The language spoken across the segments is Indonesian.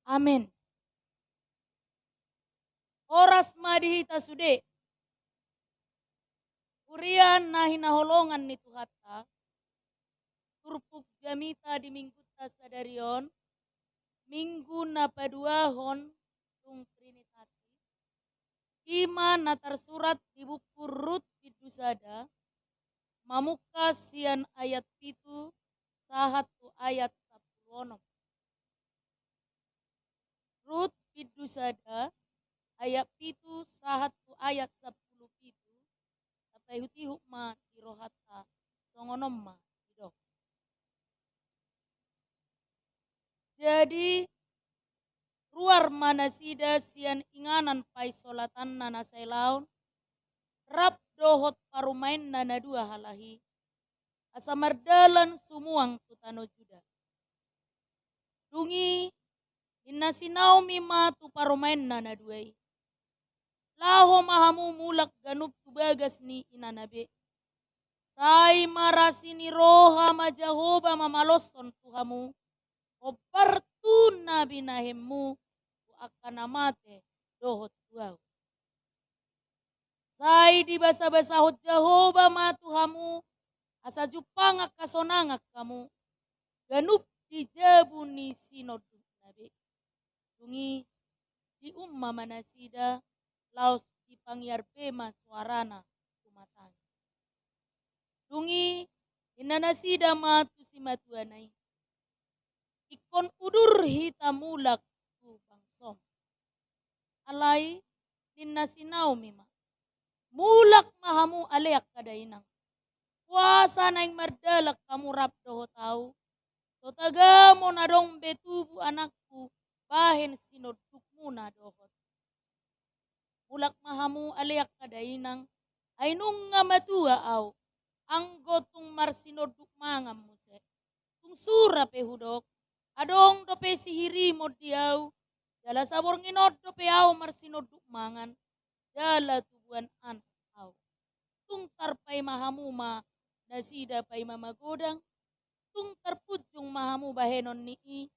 Amin. Oras madihita sude. Urian nahi naholongan ni Tuhata. Turpuk jamita di minggu sadarion. Minggu na paduahon tung Trinitati. Ima na tersurat di buku Rut Pidusada. Mamuka sian ayat pitu sahatu ayat 10. Rut Pidusada ayat pitu sahatu ayat 10 pitu. Sampai huti hukma di rohata songonomma hidup. Jadi ruar manasida sian inganan pai solatan nana sailaun. Rap dohot parumain nana dua halahi. Asamardalan sumuang tutano juda. Dungi inasinau mima tu parumain nana duai. Laho mahamu mulak ganup tu bagas ni inanabe. Sai marasini roha majahoba mamaloson tuhamu. Opartu nabi nahemu tu akan amate dohot tuau. Sai di basa-basa hot Jahoba matuhamu asa jupangak kasonangak kamu. Ganup di jabu ni sinoduk nabi. Dungi di umma manasida laos di pangyar bema suarana kumatang. Dungi inanasida matu si matuanai. Ikon udur hitamulak tu bangsom. Alai dinasinau mima. Mulak mahamu aleak kadainang. Kuasa naing mardalak kamu rap doho tau. So tagamo na dong betubu anakku. Bahen sinodukmu na dohot. Mulak mahamu aleak kadainang. Ainung nga matua au. Anggotung marsinoduk mangam muse. Tung sura pehudok. Adong dope sihiri modiau. Jala sabor nginod dope au marsinoduk mangan. Jala tubuan anak au. Tung tarpai mahamu ma nasida pai mama godang. Tung terpujung mahamu bahenon nii.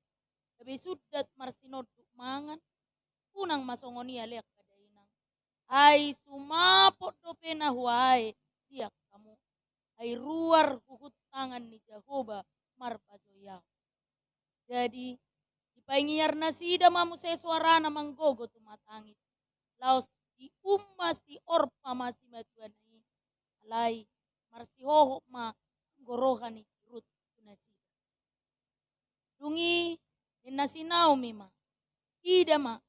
Gabe sudat marsinoduk mangan. Punang masongoni aleak kadainang. Ai sumapot dope na huai. Siak kamu. Ai ruar hukut tangan ni Jahoba marpajoyau. Jadi dipaingiar nasida mamu sesuarana manggogo tumatangis. Laos di umma si orpa masih matuan ini. Alai marsi hoho ma gorohan ni sirut tunasida. Dungi inasinau mima. Ida ma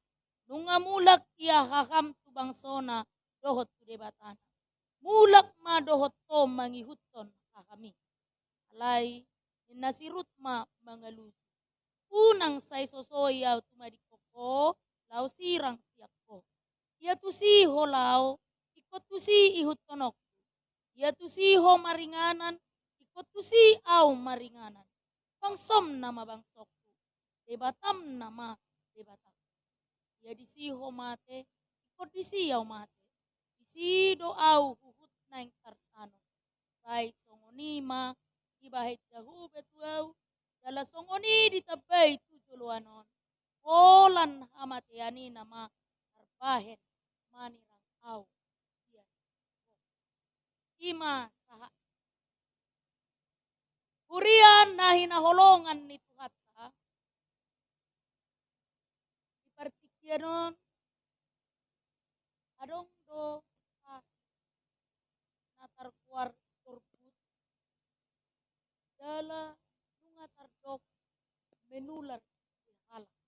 nunga mulak ia haham tu bangsona dohot tu debatana. Mulak ma dohot to mangihuton hahami. Alai inasirut ma mangalus. Unang say sosoya tumadi koko lau sirang siak ko. Ia tu si ho lau ikut tu si ihut tonok. Ia tu si ho maringanan ikut tu si au maringanan. Bangsom nama bangsokku. Debatam nama debatam. Ia di si ho mate ikut di si au mate. Di si do au huhut naing tartano. Sai songonima ibahit jahu betuau. Dala songoni ditabai tujuluanon. Holan hamatiani nama arbahen manirang au. Ima saha. Kurian nahi naholongan ni Tuhata. Dipartikianon. Adong do natar kuar turbut. Dala nunga tardok menular halak.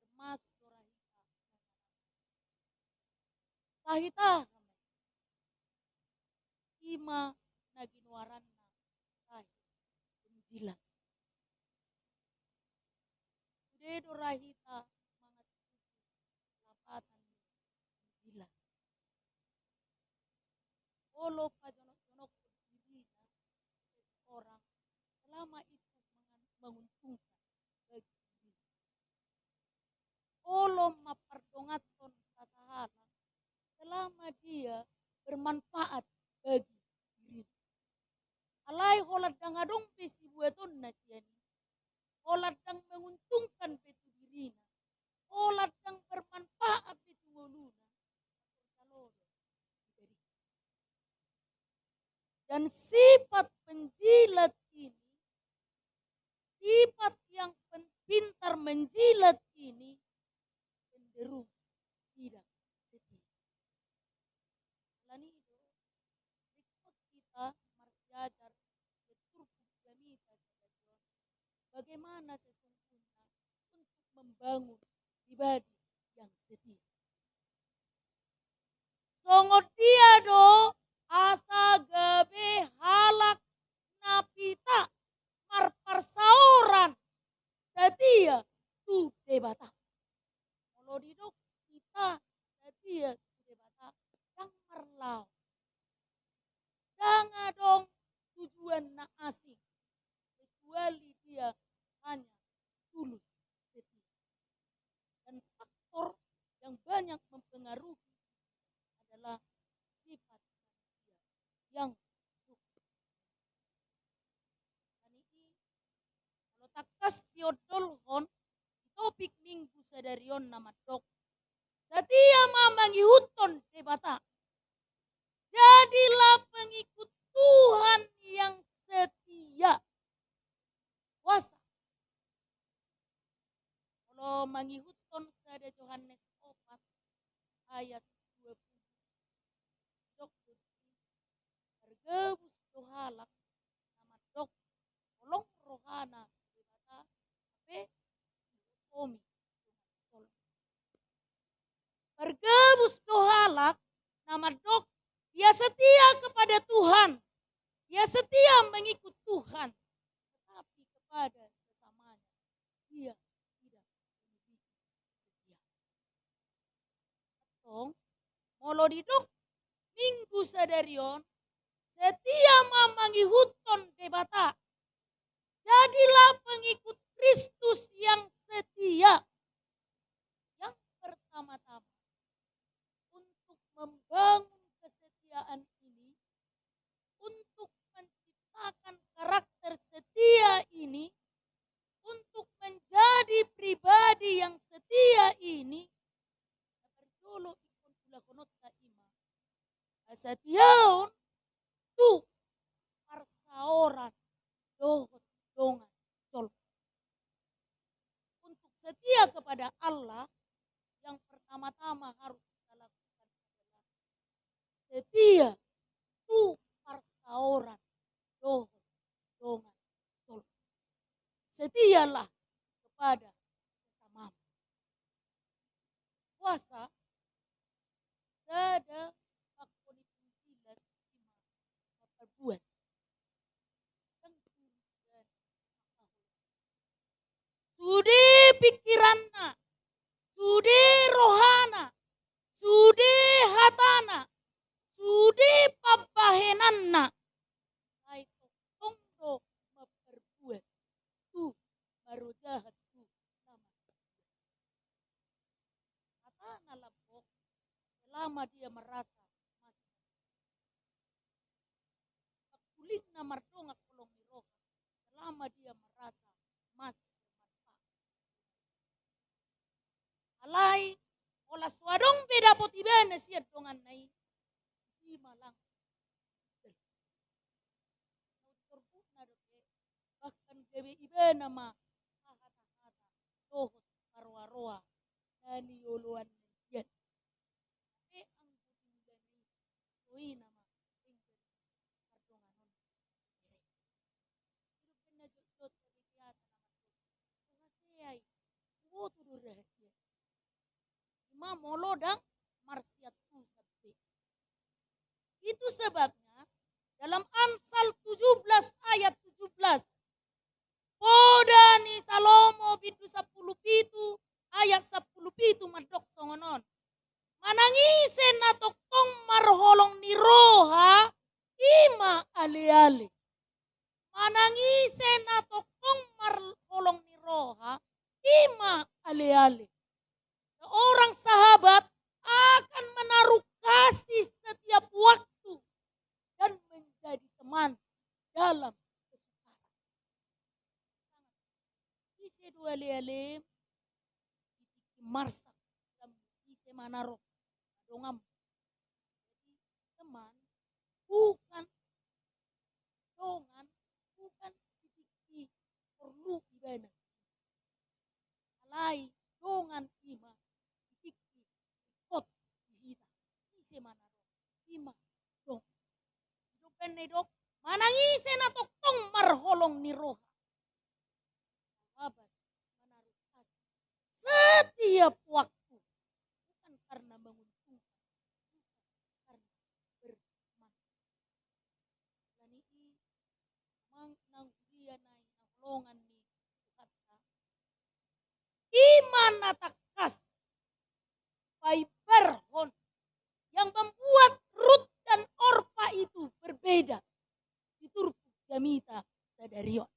Termasuk dorahita. Tahita ima naginuaran na tahi penjilat. Ude dorahita mangat lapatan penjilat. Olo pajonok-jonok dirinya orang selama itu menguntungkan bagi diri. Olo mapardongaton kasahala selama dia bermanfaat bagi diri. Alai holat dangadong pesi buaton nasiani. oladang menguntungkan betu dirina, oladang bermanfaat betu ngoluna. Dan sifat penjilat ini, sifat yang pintar menjilat ini, cenderung tidak setia. Lani itu, ikut kita marsiajar, bagaimana sesungguhnya untuk membangun pribadi yang setia. Songot dia do asa gabe halak napita marparsauran setia tu debata. Kalau didok kita setia tu debata yang merlau. Jangan dong tujuan na asing kecuali dia hanya tulus setia. Dan faktor yang banyak mempengaruhi adalah sifat manusia yang suka. Dan ini kalau takas diodolhon di topik minggu sadarion nama dok. Setia mamangi huton debata. Jadilah pengikut Tuhan yang setia. Puasa. Kalau mangihuton sada Yohanes 4 ayat 20. Dok bergebus dohalak nama dok tolong rohana debata ape komi. Bergebus dohalak nama dok dia setia kepada Tuhan. Dia setia mengikut Tuhan. Tetapi kepada sesamanya dia tidak memiliki setia. Atong molo didok minggu sadarion setia mamangi huton debata. Jadilah pengikut Kristus yang setia. Yang pertama-tama untuk membangun kesetiaan ini, untuk menciptakan karakter setia ini, untuk menjadi pribadi yang setia ini, perjolo ikon pula konota ima. Kesetiaan tu parsaoran dohot dongan col. Untuk setia kepada Allah, yang pertama-tama harus kita lakukan adalah setia tu parsaoran dohot dongan col. Setialah kepada sesamamu. Puasa sada pakoni penjilat ima perbuat. Sude pikiranna, sude rohana, sude hatana, sude pabahenanna. Hai tongdo memperbuat tu baru jahat tu nama. Hatana labok selama dia merasa masih. Kulit namar dongak kolong miroka selama dia merasa masih. Alai olah swadong beda poti bene siat dongan nai si malang. Bahkan gebe ibena ma hata-hata dohot arwa-arwa nani yoluan yen. Te ang puting bene soi nama tinggal pardonganon. Hidup kena jod-jod kebikiatan nama Tuhaseyai wo tudur rahasia. Ima molo dang marsiat tu sabde. Itu sebabnya dalam Amsal 17 ayat 17. Podani Salomo bitu 10 pitu ayat 10 pitu madok songonon. Manangisen atok tong marholong ni roha ima ale-ale. Manangisen atok tong marholong ni roha ima ale-ale. Seorang sahabat akan menaruh kasih setiap waktu dan menjadi teman dalam kesukaran. kedua leale marsak dan ise manaro dongam. Jadi teman bukan dongan, bukan titik perlu ibana. Alai dongan ima titik kot hita ise manaro ima dong. Hidupen ne dok manangise na toktong marholong ni roha. Sahabat menaruh kasih setiap waktu bukan karena menguntungkan, bukan karena bermanfaat. Dan ini mang nang dia naik nolongan ni kata iman natakas berhon yang membuat Rut dan Orpa itu berbeda. Diturpu jamita sadarion.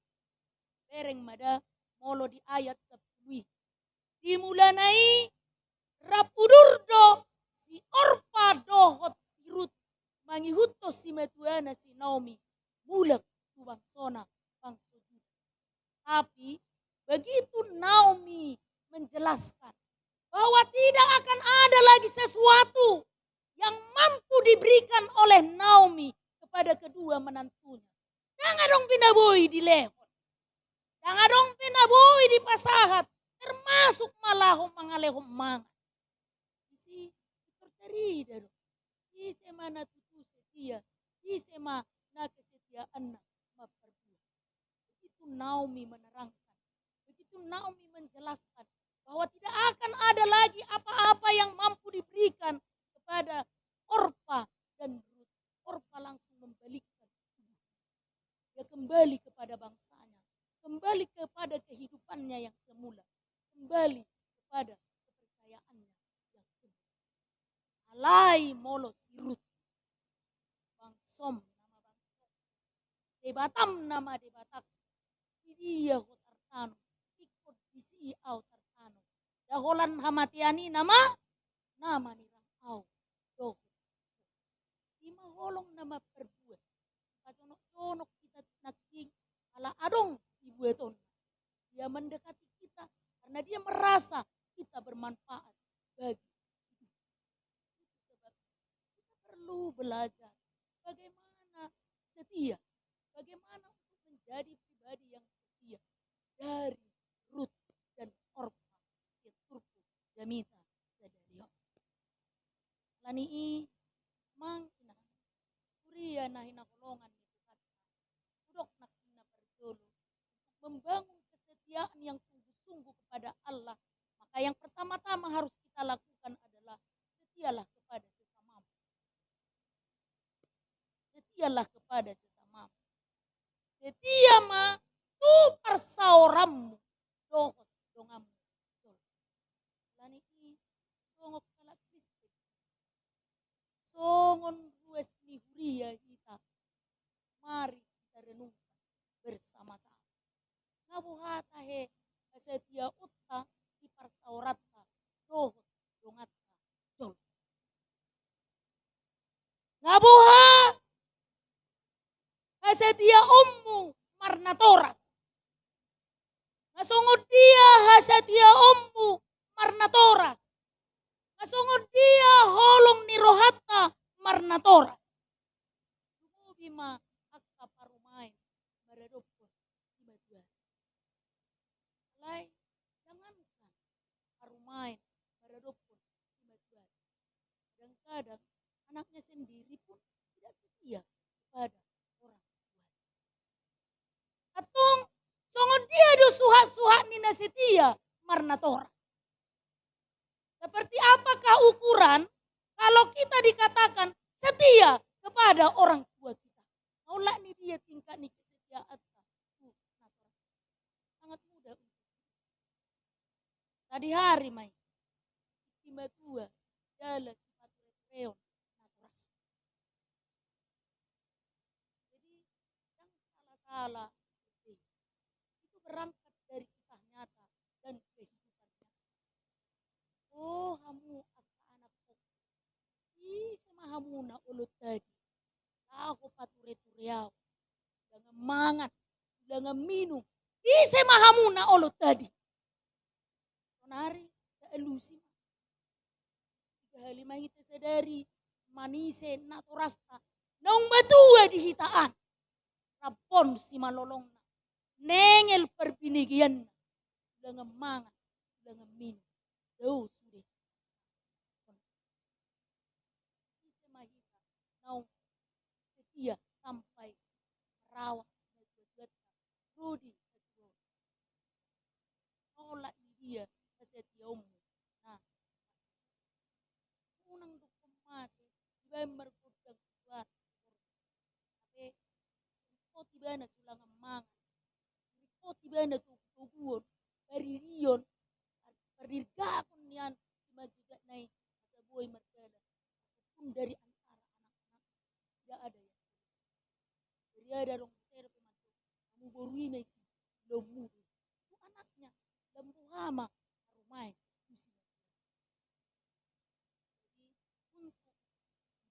Bereng mada molo di ayat 10. Dimulanai rapudurdo si Orpa dohot si Rut mangihuto si metuana si Naomi mulak tu bangsona bangsoju. Tapi begitu Naomi menjelaskan bahwa tidak akan ada lagi sesuatu yang mampu diberikan oleh Naomi kepada kedua menantunya. Jangan dong pindah boy di lehon. Jangan dong pindah boy di pasahat. Termasuk malahom mangalehom mangan. Isi tercerita dong. Isi mana tutu setia. Isi mana kesetiaan na perbuatan. Begitu Naomi menerangkan. Begitu Naomi menjelaskan bahwa tidak akan ada lagi apa-apa yang mampu diberikan kepada Orpa dan Rut. Orpa langsung membalikkan. Dia kembali kepada bangsanya. Kembali kepada kehidupannya yang semula. Kembali kepada kepercayaannya yang semula. Alai molo si Rut. Bangsom nama bangsom. Debatam nama debatak. Dia hotartano. Ikut disi au tartano. Daholan hamatiani nama nirang au. Doh. Ima holong nama perbuat. Kaconok-conok kita naking ala adong ibueton. Dia mendekati kita karena dia merasa kita bermanfaat bagi hidup. Sebab kita perlu belajar bagaimana setia, bagaimana untuk menjadi pribadi yang setia dari Rut dan Orpa Keturku Jamita Sadarion. Lani mang ina kuria nahina kolongan itu kata udok nakina berjolo untuk membangun kesetiaan yang sungguh-sungguh kepada Allah. Maka yang pertama-tama harus kita lakukan adalah setialah kepada sesamamu. Setialah kepada sesamamu. Setia ma tu persaurammu dohot dongamu. Lani songok kalak Kristus. Songon rues ni huria kita. Mari kita renungkan bersama-sama. Ngabuhata he setia utta di parsauratta dohot dongatta jol. Ngabuha setia ummu marnatoras. Ngasungod dia hasetia ummu marnatoras. Ngasungod dia holong ni rohatta marnatoras. Bima akka parumai meredupun si bajuan. Lai jangankan parumai meredupun si bajuan. Kadang-kadang anaknya sendiri pun tidak setia kepada orang tua. Atung songon dia do suha-suha nina setia marnatora. Seperti apakah ukuran kalau kita dikatakan setia kepada orang tua kita? Maulah ni dia tingkat ni kesetiaan. Sangat mudah. Tadi hari mai. Timba tua. Dalam sifat reon. Jadi yang salah-salah. Itu berangkat dari kisah nyata dan kehidupan nyata. Oh hamu anak kok. Sama hamu na ulut tadi. Ako pature-tureaw. Jangan mangan, jangan minum. Ise mahamu na olot tadi. Menari, elusi. Tiga hali mahita sadari, manise natorasta. Naung batua di hitaan. Rapon si malolong. Nengel perbinigian. Udah ngemangan, udah ngeminum. Jauh sudah. Bisa mahita. Naung setia sampai merawat. Rudi. Tolak dia kesetiamu. Nah, unang dukum mati, iba merkudang kuat. Tapi, kau tiba na sulang amang. Kau tiba na tubuhon, dari rion, berdirga akun nian, cuma juga naik, masa boy merkada. Pun dari antara anak-anak, tidak ada ya. Jadi ada rong saya pemantu, kamu borui mesi, lomu. Itu anaknya, lembu hama, rumai.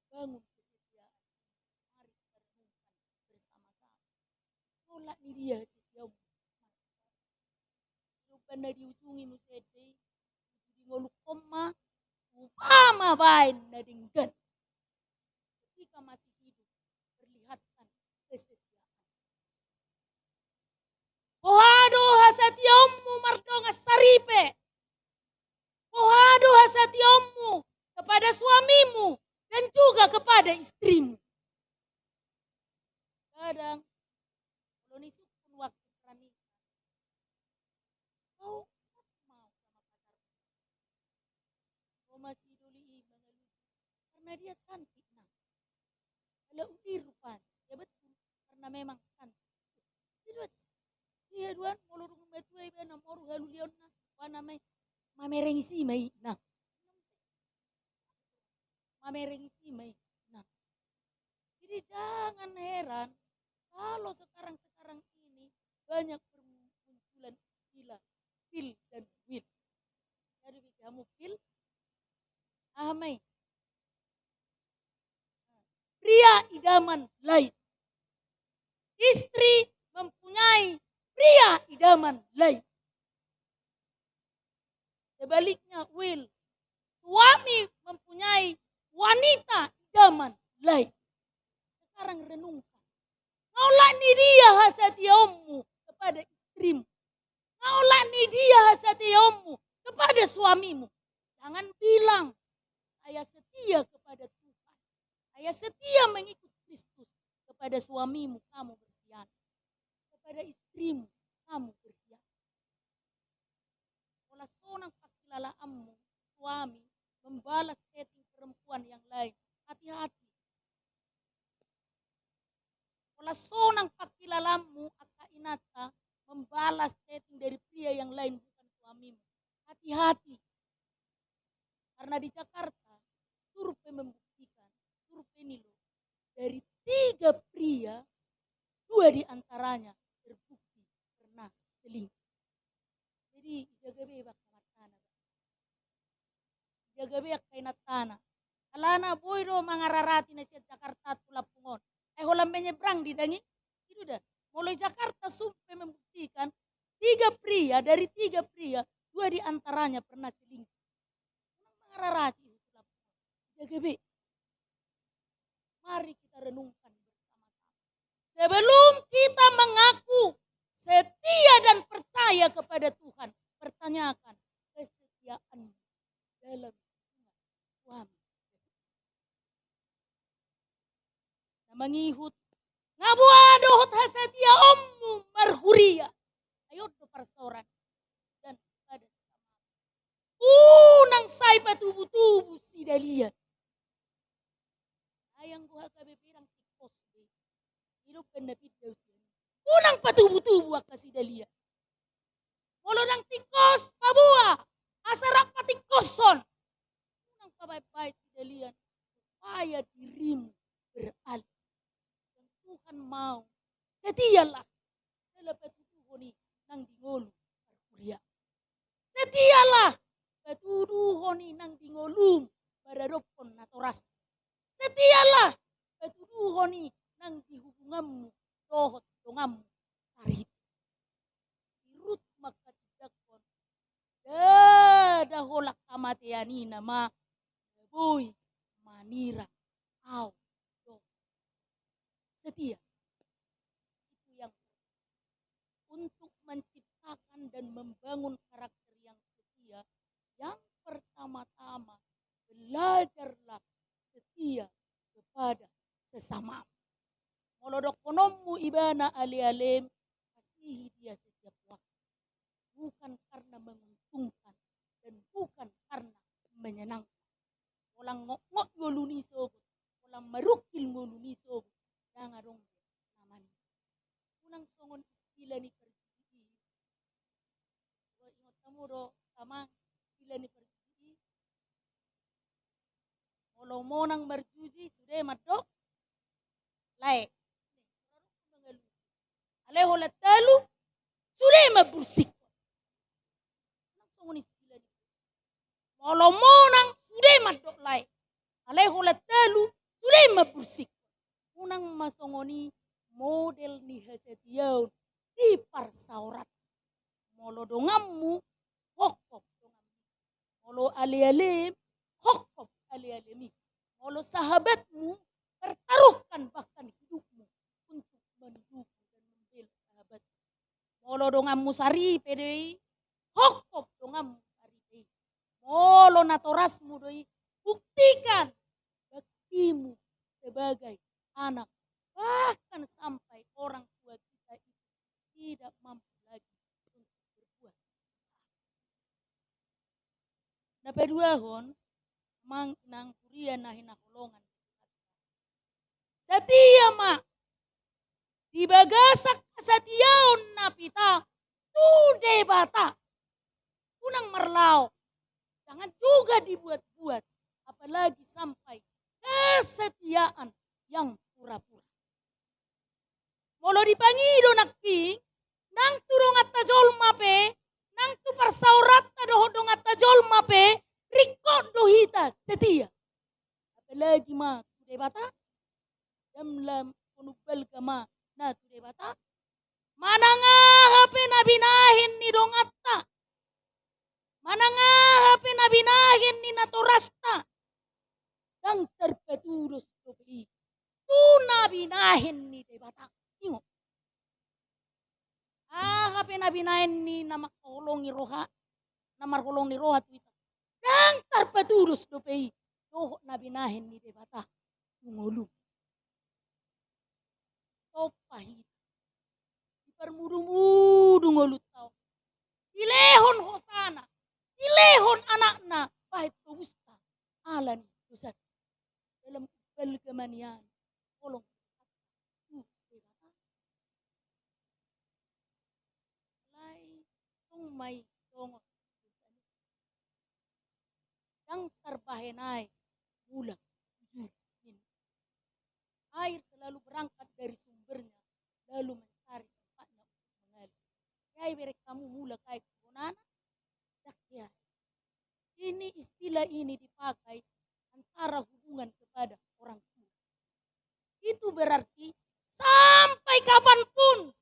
Bangun kesetiaan. Mari kita renungkan bersama-sama. Tolak ni dia setiamu. Lupan na diujungi musedei. Di ngoluk koma. Upama bain na dinggan. Ketika masih hidup. Perlihatkan kesetiaan. Pohado hasatiamu mardonga saripe. Pohado hasatiamu kepada suamimu. Dan juga kepada istrimu. Kadang, kalau ini pun waktu pernikahan, kau mau sama pacarmu. Kau masih doli mengeluh. Karena dia cantik. Nah, kalau udir rupanya, ya betul. Karena memang cantik. Dia dua, kalau rumah betul, iba namoru halulion na, wanamai, mamerengisi mai. Nah, mamerengisi mai. Nah, jadi jangan heran kalau sekarang ini banyak bermunculan istilah fil dan will. Jadi kamu fil, ahamai. Pria idaman lain. Istri mempunyai pria idaman lain. Sebaliknya will. Suami mempunyai wanita idaman lain. Sekarang renungkan. Kaulah ni dia hasatiamu kepada istrimu. Kaulah ni dia hasatiamu kepada suamimu. Jangan bilang, saya setia kepada Tuhan. Saya setia mengikut Kristus. Kepada suamimu kamu berkhianat. Kepada istrimu kamu berkhianat. Kalau sonang pakilalaanmu, suami membalas setting perempuan yang lain. Hati-hati. Kalau sonang pakilalamu akainata membalas setting dari pria yang lain bukan suamimu. Hati-hati. Karena di Jakarta survei membuktikan, survei ini loh, dari 3 pria, 2 diantaranya terbukti pernah selingkuh. Jadi jaga bebak sama tanah. Jaga bebak kainat tanah. Alana boy do mangararati na siya Jakarta tulapungon. Holam menyeberang di dangi. Itu dah. Mulai Jakarta survei membuktikan 3 pria, dari 3 pria, 2 diantaranya pernah selingkuh. Mengararati. Jaga bebak. Mari kita renungkan bersama-sama. Sebelum kita mengaku setia dan percaya kepada Tuhan, pertanyakan kesetiaan dalam suami. Mengihut ngabuadohot hasetia ommu marhuria. Ayo do persoran dan ada sama. Nang sai patubu-tubu si dalia. Ayang gua kabe pirang tikos be. Hidup kena pidau si. Nang patubu-tubu akasi dalia. Molo nang tikos pabua. Asarak patikoson. Nang pabai-bai si dalia. Supaya dirimu beralih. Tuhan mau setialah dalam petuduhoni nang dingolu kuliah. Setialah petuduhoni nang dingolum baradopon natoras. Setialah petuduhoni nang dihubunganmu dohot dongamu sarip. Irut maka tidakon Daholak kamatiani nama boy manira au do setia. Itu yang untuk menciptakan dan membangun karakter yang setia. Yang pertama-tama belajarlah setia kepada sesama. Molodok konommu ibana ali-alim, kasihi dia setiap waktu. Bukan karena menguntungkan dan bukan karena menyenangkan. Orang ngok-ngok ngoluni sogo, orang merukil ngoluni sogo. Jangan dong namanya. Unang songon istilah ni pergi. Kalau ingat kamu do sama istilah ni pergi. Kalau mau nang berjuzi sudah madok. Laik. Aleho latalu sudah mabursik. Kalau monang sudah madok lai. Aleho latalu sudah mabursik. Unang masongoni model ni hasetiau di parsaurat. Molo dongammu hokop dongammu. Molo ali-alim hokop ali-alimi. Molo sahabatmu pertaruhkan bahkan hidupmu untuk mendukung dan membela sahabat. Molo dongammu sari pedei hokop dongammu. Molo natorasmu doi buktikan baktimu sebagai anak. Bahkan sampai orang tua kita itu tidak mampu lagi untuk berbuat. Dapat dua hon mang nang kuria nahin nakolongan. Setia mak di bagasak kesetiaun napita tude bata unang merlau. Jangan juga dibuat-buat, apalagi sampai kesetiaan yang pura-pura. Molo dipangido nakti, nang turong at tajol mape, nang tu parsaurat na dohodong at tajol mape, rikot dohita setia. Apalagi ma, tude bata, damlam punubal ka ma, na tude bata, manangahape na binahin ni dong atta, manangahape na binahin ni naturasta, dang terpetulos dobi, tuna binahin ni debata. Ingo. Hape na binahin ni namakholong ni roha, namarholong ni roha tuita. Dang terpetulos dobi, doho na binahin ni debata. Ngulu. Topahit. Iparmudu-mudu ngulut tau. Ilehon hosana. Ilehon anakna bahit pawusta alan pusat dalam kubal kemanian kolong lai tong mai tongot yang terbahenai mulak air selalu berangkat dari sumbernya lalu mencari tempatnya untuk mengalir. Yai berek kamu mulak kayak konana. Ya. Ini istilah ini dipakai antara hubungan kepada orang tua. Itu berarti sampai kapanpun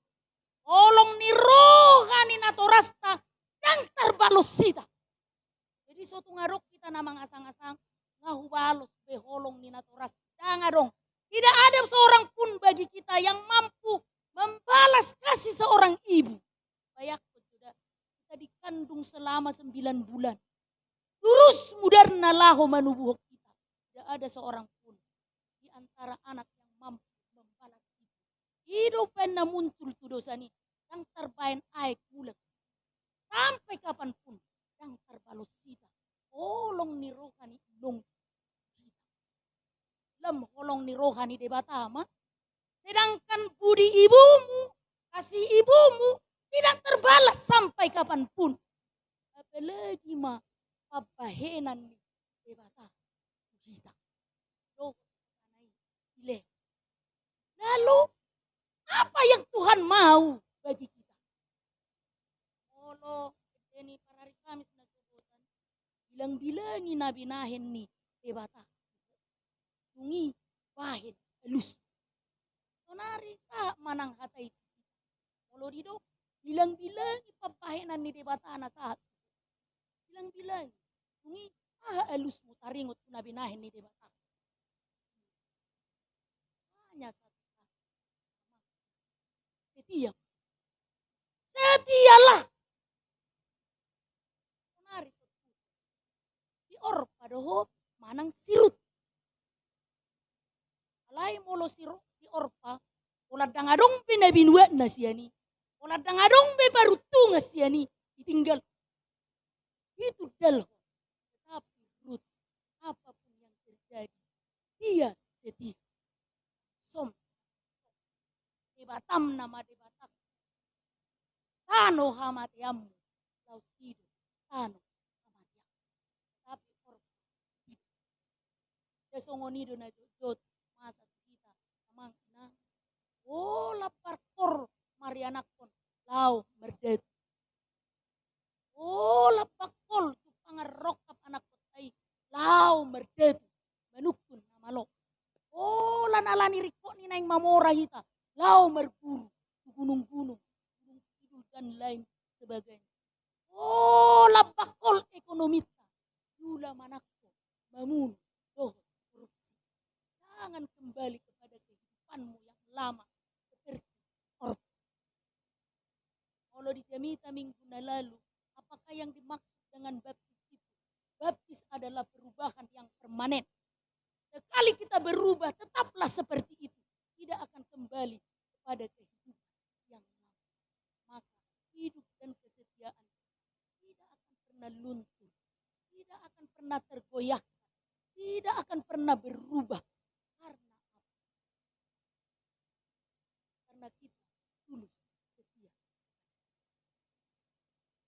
olong ni rohani natorasta yang terbalus sita. Jadi suatu ngarok kita nama ngasang-ngasang ngahu balus beholong ni natorasta. Jangan dong. Tidak ada seorang pun bagi kita yang mampu membalas kasih seorang ibu. Bayak kita dikandung selama 9 bulan. Terus mudarna laho manubuh kita. Tidak ada seorang pun di antara anak yang mampu membalas itu. Hidupan na muncul tu dosa ini. Yang terbain aik mulut. Sampai kapanpun yang terbalos kita. Holong ni rohani nong kita. Lem holong ni rohani debatama. Sedangkan budi ibumu, kasih ibumu, tidak terbalas sampai kapanpun. Apalagi mah pabahenan ni debata kita. Lalu apa yang Tuhan mau bagi kita? Kalau ini para hari Kamis na subutan, bilang-bilangi na binahin ni debata. Tungi bahin halus. Sonari sa manang hatay. Kalau dido bilang-bilang papahinan ni debata na saat. bilang-bilang. Ngungi, halusmu taringot kuna binahin ni debatak. Hanya satu kata. Setia. Setialah. Menarik. Si Orpa doho manang sirut. Alai molo si Orpa, olah dangadong pe na binua na siani. Olah dangadong pe barutu nga siani. Ditinggal. Itu dal. Tapi Rut, apapun yang terjadi, dia setia. Som. Debatam nama debatak. Tano hamatiamu. Lau hidup. Tano hamatiamu. Tapi Orpa. Desongonido na jod. Masa kita. Amang ina. Oh lapar kor marianakon. Lau merdet. Oh lapak kol tu pangarokap anak kotai. Lau merdet. Manukun namalo. Oh lanalani riko ni naing mamora hita. Lau merguru. Gunung-gunung. Gunung kidul dan lain sebagainya. Oh lapak kol ekonomita. Yula manakko. Mamun. Doh korupsi. Jangan kembali kepada kehidupanmu yang lama. Seperti Orpa. Kalau di Jamita minggu lalu, apakah yang dimaksud dengan baptis itu? Baptis adalah perubahan yang permanen. Sekali kita berubah, tetaplah seperti itu. Tidak akan kembali kepada kehidupan yang lama. Maka hidup dan kesetiaan tidak akan pernah luntur. Tidak akan pernah tergoyahkan. Tidak akan pernah berubah. Karena apa? Karena kita tulus setia.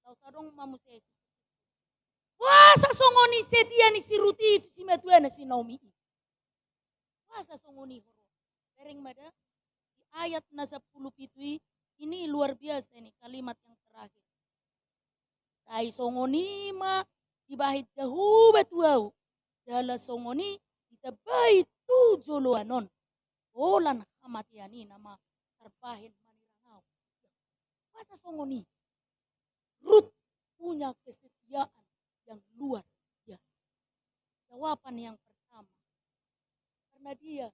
Tahu sadong mamu saya. Wah, sasongoni setia ni si Ruti itu si Matuana si Naomi. Wah, sasongoni horo. Dereng mada di ayat na 10 pitui ini luar biasa ini kalimat yang terakhir. Sai songoni ma dibahit jauh batuau. Jala songoni ditabait tu joloanon. Olan hamatiani nama terbahin manirangau. Wah, sasongoni. Rut punya kesetiaan yang luar biasa. Jawaban yang pertama, karena dia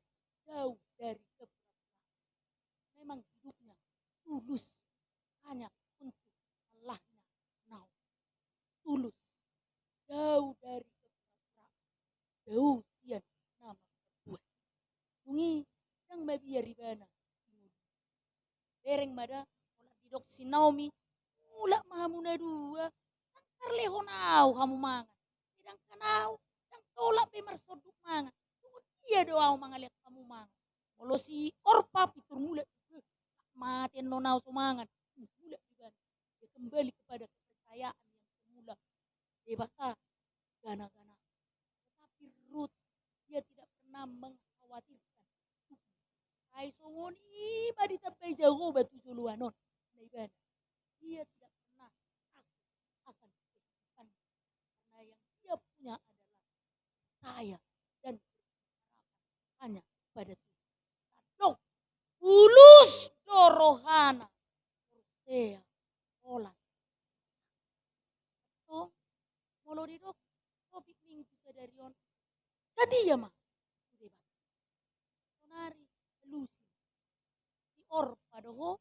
jauh dari kepura-puraan. Memang hidupnya tulus hanya untuk Allahnya. Now, tulus, jauh dari kepura-puraan. Jauh sian nama buat. Tungi yang mabiya ribana. Bereng mada, olah didok si Naomi, mula mahamuna dua. Terlehonau kamu mangan. Tidak kanau. Yang tolak pemersoduk mangan. Tunggu dia doa mangalit kamu mangan. Kalau si Orpa pitur mulut. Mati nonau semangat. Mulut juga. Dia kembali kepada kepercayaan yang semula. Debata. Gana-gana. Tetapi Rut. Dia tidak pernah mengkhawatirkan. Hai songoni. Badi tapai jauh batu juluanon. Dia tidak pernah takut akan kehidupan. Karena yang dia punya adalah saya dan berharapan hanya pada Tuhan. Dok, tulus dorohana. Saya olah. So, molo di dok, topik minggu sadarion. Setia mah. Sonari, lusi. Si Orpa doho,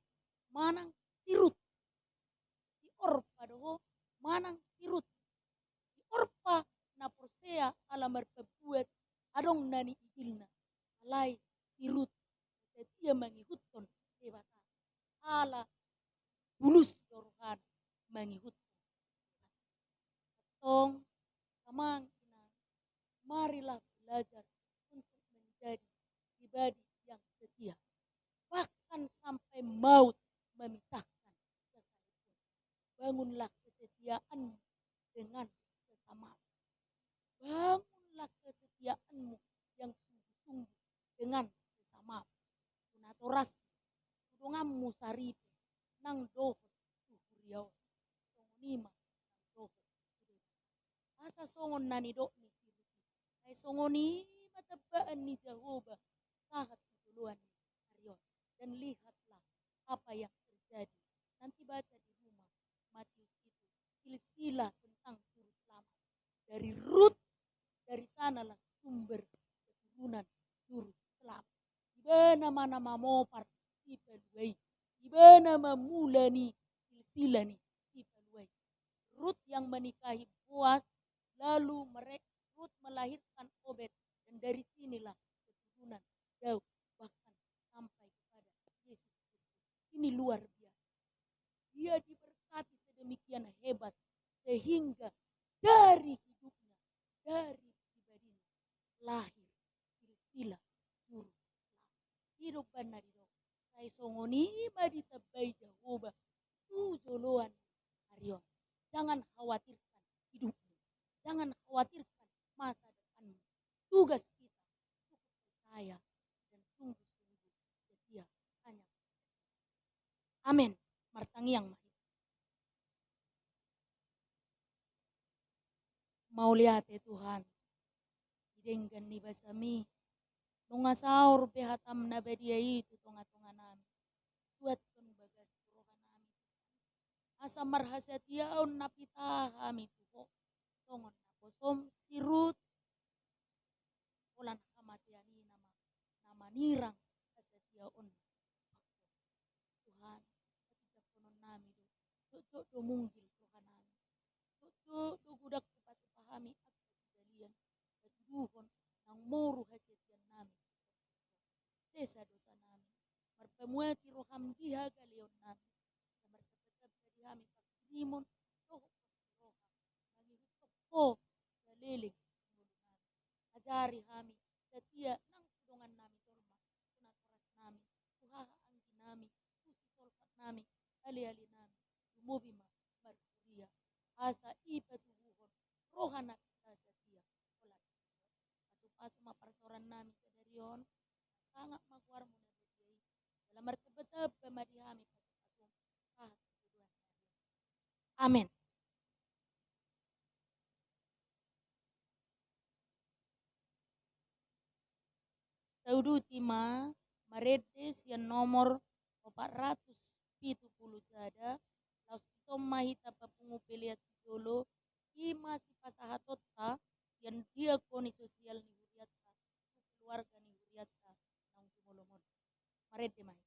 manang sirut. Si Orpa doho, manang sirut. Si Orpa na Porsea ala merpebuat adong nani igilna. Alai sirut. Setia mangihutton debata. Ala bulus dorohan mangihutton. Tong kamang inang. Marilah belajar untuk menjadi pribadi yang setia. Bahkan sampai maut memisahkan sekalipun. Bangunlah kesetiaanmu dengan sesama. Bangunlah kesetiaanmu yang sungguh-sungguh dengan sesama. Kunatoras, tudongammu saripe, nang dohot tuhuriau. Songonima, nang dohot. Asa songon nani dok ni siruti. Ay songoni matabaan ni Jehovah. Sahat keduluan ni Aryon. Dan lihatlah apa yang terjadi. Nanti baca di rumah Matius itu. Silsilah tentang juru dari root, dari sanalah sumber keturunan juru selamat. Iba nama-nama mopar si peluai, iba nama mulani silsilani si peluai. Rut yang menikahi Boas, lalu mereka Rut melahirkan Obed, dan dari sinilah keturunan Daud bahkan sampai kepada Yesus Kristus. Ini luar biasa. Dia diberkati sedemikian hebat sehingga dari hidupnya, dari pribadinya lahir silsilah juru selamat. Hidup benar itu. Saya songoni badi tabai Jehovah tu joloan Arion. Jangan khawatirkan hidupmu. Jangan khawatirkan masa depanmu. Tugas kita cukup percaya dan sungguh-sungguh setia hanya. Amin. Martangiang mahir. Mau lihat ya Tuhan. Denggan ni basami. Nunga saur behatam na badia itu tonga-tonga nami. Suatkan bagas rohan nami. Asa marhasatiaon napita kami tuho. Tongon na posom sirut. Olan kamatiani nama nirang hasatiaon. Tuhan, ketika konon nami do munggil rohan nami. Do gudak kepada pahami apa kejadian. Duhon nang moru hasetian nami. Sesa dosa nami. Marpemuati roham diha galion nami. Marpetetap jadi kami pakrimon. Roho roham. Mangihutok po. Galiling. Ajari kami. Setia nang kudongan nami torma. Sunat oras nami. Tuhaha anggi nami. Tusi solkat nami. Ali-ali nami. Lumubima. Markuria. Asa ipa tubuhon. Rohana kita setia. Asu maparsoran nami sadarion sangat makuar muna bediai dalam martebeteb pemadihami pasuk-pasuk kahat kebuduan amin. Taudu tima maredes yang nomor 470 sada laus pisom mahita papungu peliat dulu ima si pasahatotta yang diakoni sosial ni huriatta keluarga ni huriatta nang tumolomon marede mai